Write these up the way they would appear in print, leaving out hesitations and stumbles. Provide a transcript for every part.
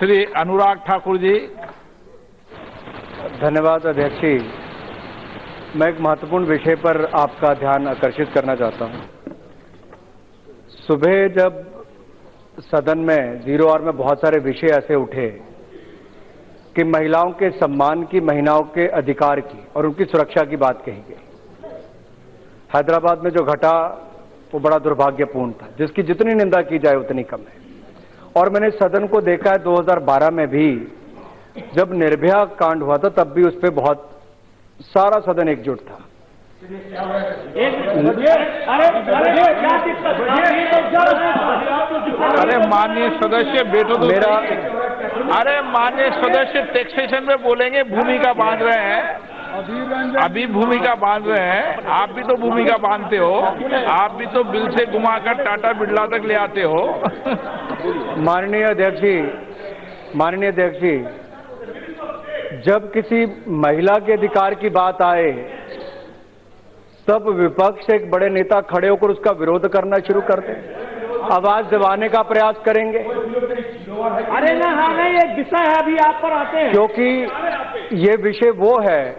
श्री अनुराग ठाकुर जी। धन्यवाद अध्यक्ष जी। मैं एक महत्वपूर्ण विषय पर आपका ध्यान आकर्षित करना चाहता हूं। सुबह जब सदन में जीरो आवर में बहुत सारे विषय ऐसे उठे कि महिलाओं के सम्मान की, महिलाओं के अधिकार की और उनकी सुरक्षा की बात कही गई। हैदराबाद में जो घटा वो बड़ा दुर्भाग्यपूर्ण था, जिसकी जितनी निंदा की जाए उतनी कम है। और मैंने सदन को देखा है 2012 में भी, जब निर्भया कांड हुआ था, तब भी उस पर बहुत सारा सदन एकजुट था। अरे माननीय सदस्य बैठो तो मेरा अरे माननीय सदस्य टैक्सेशन में बोलेंगे, भूमिका बांध रहे हैं, अभी भूमिका बांध रहे हैं। आप भी तो भूमिका बांधते हो, आप भी तो बिल से घुमाकर टाटा बिरला तक ले आते हो। माननीय अध्यक्ष जी, जब किसी महिला के अधिकार की बात आए तब विपक्ष एक बड़े नेता खड़े होकर उसका विरोध करना शुरू कर दें, आवाज दबाने का प्रयास करेंगे। अरे ना, हाँ नहीं, एक विषय है, अभी आप पर आते हैं। क्योंकि ये विषय वो है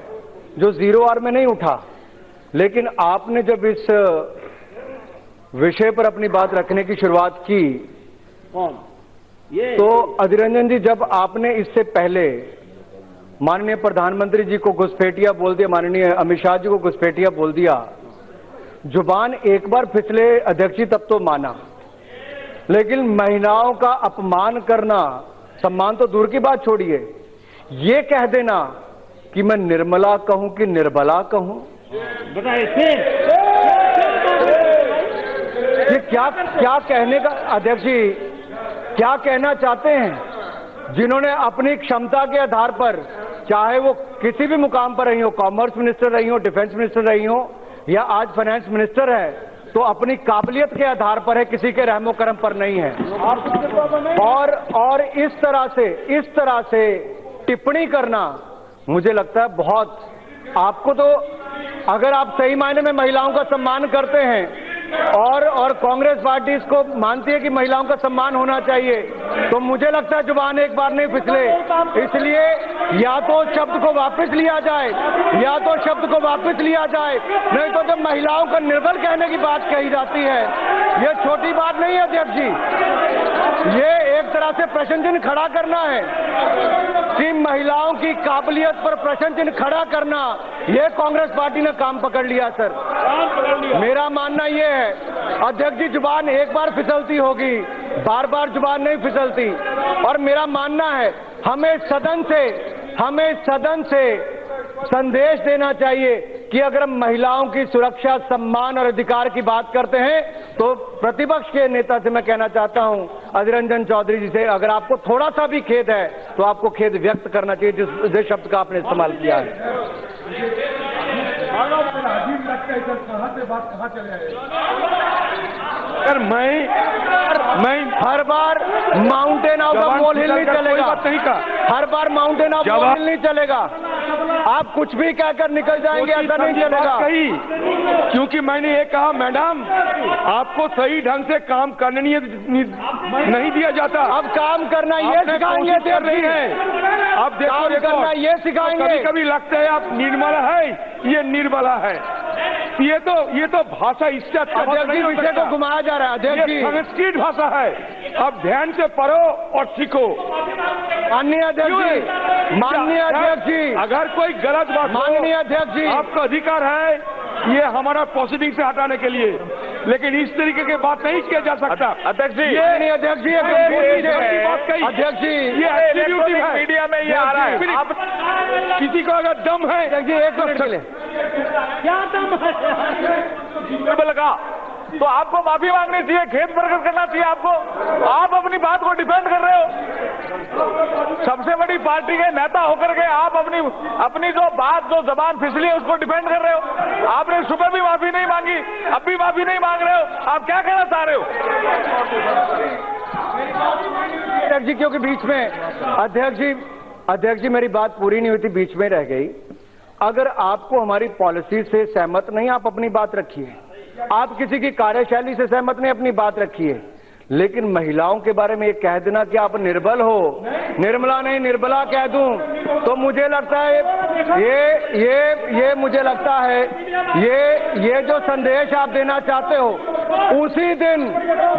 जो जीरो आवर में नहीं उठा, लेकिन आपने जब इस विषय पर अपनी बात रखने की शुरुआत की तो अधीर रंजन जी, जब आपने इससे पहले माननीय प्रधानमंत्री जी को घुसपैठिया बोल दिया, माननीय अमित शाह जी को घुसपैठिया बोल दिया, जुबान एक बार फिसले अध्यक्ष जी तब तो माना, लेकिन महिलाओं का अपमान करना, सम्मान तो दूर की बात छोड़िए, ये कह देना कि मैं निर्मला कहूं कि निर्बला कहूं, ये क्या कहने का अध्यक्ष जी, क्या कहना चाहते हैं? जिन्होंने अपनी क्षमता के आधार पर, चाहे वो किसी भी मुकाम पर रही हो, कॉमर्स मिनिस्टर रही हो, डिफेंस मिनिस्टर रही हो या आज फाइनेंस मिनिस्टर है, तो अपनी काबिलियत के आधार पर है, किसी के रहमो करम पर नहीं है। और इस तरह से टिप्पणी करना मुझे लगता है बहुत, आपको तो, अगर आप सही मायने में महिलाओं का सम्मान करते हैं और कांग्रेस पार्टी इसको मानती है कि महिलाओं का सम्मान होना चाहिए, तो मुझे लगता है जुबान एक बार नहीं फिसले। इसलिए या तो शब्द को वापस लिया जाए, नहीं तो जब महिलाओं को निर्बल कहने की बात कही जाती है, ये छोटी बात नहीं है अध्यक्ष जी, ये एक तरह से प्रश्न चिन्ह खड़ा करना है कि महिलाओं की काबिलियत पर प्रश्न चिन्ह खड़ा करना, ये कांग्रेस पार्टी ने काम पकड़ लिया सर। मेरा मानना ये है अध्यक्ष जी, जुबान एक बार फिसलती होगी, बार बार जुबान नहीं फिसलती। और मेरा मानना है हमें सदन से संदेश देना चाहिए कि अगर हम महिलाओं की सुरक्षा, सम्मान और अधिकार की बात करते हैं तो प्रतिपक्ष के नेता से मैं कहना चाहता हूं, अधीर रंजन चौधरी जी से, अगर आपको थोड़ा सा भी खेद है तो आपको खेद व्यक्त करना चाहिए जिस शब्द का आपने इस्तेमाल किया है। सर मैं हर बार माउंटेन ऑफ द मोल हिल नहीं चलेगा, हर बार माउंटेन ऑफ मोल हिल नहीं चलेगा, आप कुछ भी कहकर निकल जाएंगे, ऐसा नहीं चलेगा। क्योंकि मैंने ये कहा, मैडम आपको सही ढंग से काम करने नहीं दिया जाता। अब काम करना ये सिखाएंगे, कर रही है, अब काम करना ये सिखाएंगे। कभी कभी लगता है आप निर्मला है, ये निर्बला है, ये तो भाषा इससे अच्छा विषय को घुमाया जा रहा है अध्यक्ष जी, संस्कृत भाषा है। अब ध्यान से पढ़ो और सीखो। माननीय अध्यक्ष जी, अगर कोई गलत बात, माननीय अध्यक्ष जी, आपका अधिकार है ये हमारा प्रोसीडिंग से हटाने के लिए, लेकिन इस तरीके की बात नहीं किया जा सकता। अध्यक्ष जी, अध्यक्ष जी, अध्यक्ष जी, ये एग्जीक्यूटिव है, मीडिया में ये आ रहा है। आप किसी को अगर दम है, अध्यक्ष जी एक मिनट के लिए, क्या दम है लगा तो आपको माफी मांगनी चाहिए, खेद प्रकट करना चाहिए आपको। आप अपनी बात को डिफेंड कर रहे हो, सबसे बड़ी पार्टी के नेता होकर के आप अपनी जो बात, जो जबान फिसली है उसको डिफेंड कर रहे हो। आपने सुबह भी माफी नहीं मांगी, अब भी माफी नहीं मांग रहे हो, आप क्या कहना चाह रहे हो? अध्यक्ष जी, क्योंकि बीच में अध्यक्ष जी मेरी बात पूरी नहीं हुई थी, बीच में रह गई। अगर आपको हमारी पॉलिसी से सहमत नहीं, आप अपनी बात रखिए, आप किसी की कार्यशैली से सहमत नहीं, अपनी बात रखिए, लेकिन महिलाओं के बारे में ये कह देना कि आप निर्बल हो, निर्मला नहीं निर्बला कह दूं, तो मुझे लगता है ये मुझे लगता है ये जो संदेश आप देना चाहते हो, उसी दिन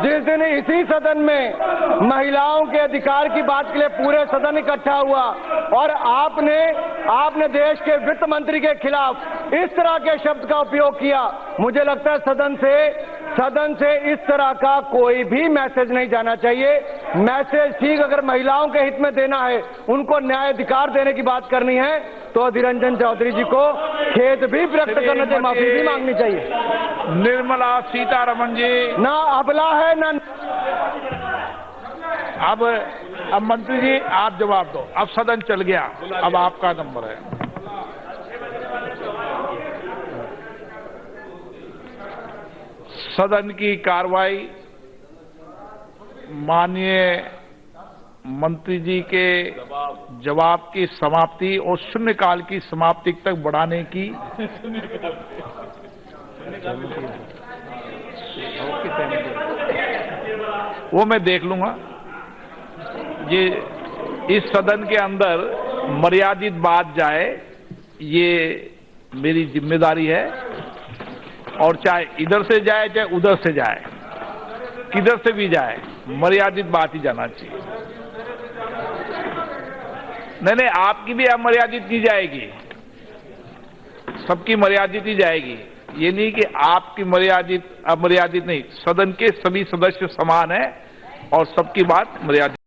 जिस दिन इसी सदन में महिलाओं के अधिकार की बात के लिए पूरे सदन इकट्ठा हुआ और आपने देश के वित्त मंत्री के खिलाफ इस तरह के शब्द का उपयोग किया, मुझे लगता है सदन से इस तरह का कोई भी मैसेज नहीं जाना चाहिए। मैसेज ठीक अगर महिलाओं के हित में देना है, उनको न्याय अधिकार देने की बात करनी है, तो अधीर रंजन चौधरी जी को खेद भी व्यक्त करना चाहिए, माफी भी मांगनी चाहिए। निर्मला सीतारमण जी ना अबला है ना। अब मंत्री जी आप जवाब दो। अब सदन चल गया, अब आपका नंबर है। सदन की कार्रवाई माननीय मंत्री जी के जवाब की समाप्ति और शून्यकाल की समाप्ति तक बढ़ाने की वो मैं देख लूंगा। ये इस सदन के अंदर मर्यादित बात जाए, ये मेरी जिम्मेदारी है, और चाहे इधर से जाए चाहे उधर से जाए, किधर से भी जाए, मर्यादित बात ही जाना चाहिए। नहीं, आपकी भी अमर्यादित की जाएगी, सबकी मर्यादित ही जाएगी। ये नहीं कि आपकी मर्यादित अमर्यादित नहीं, सदन के सभी सदस्य समान है और सबकी बात मर्यादित।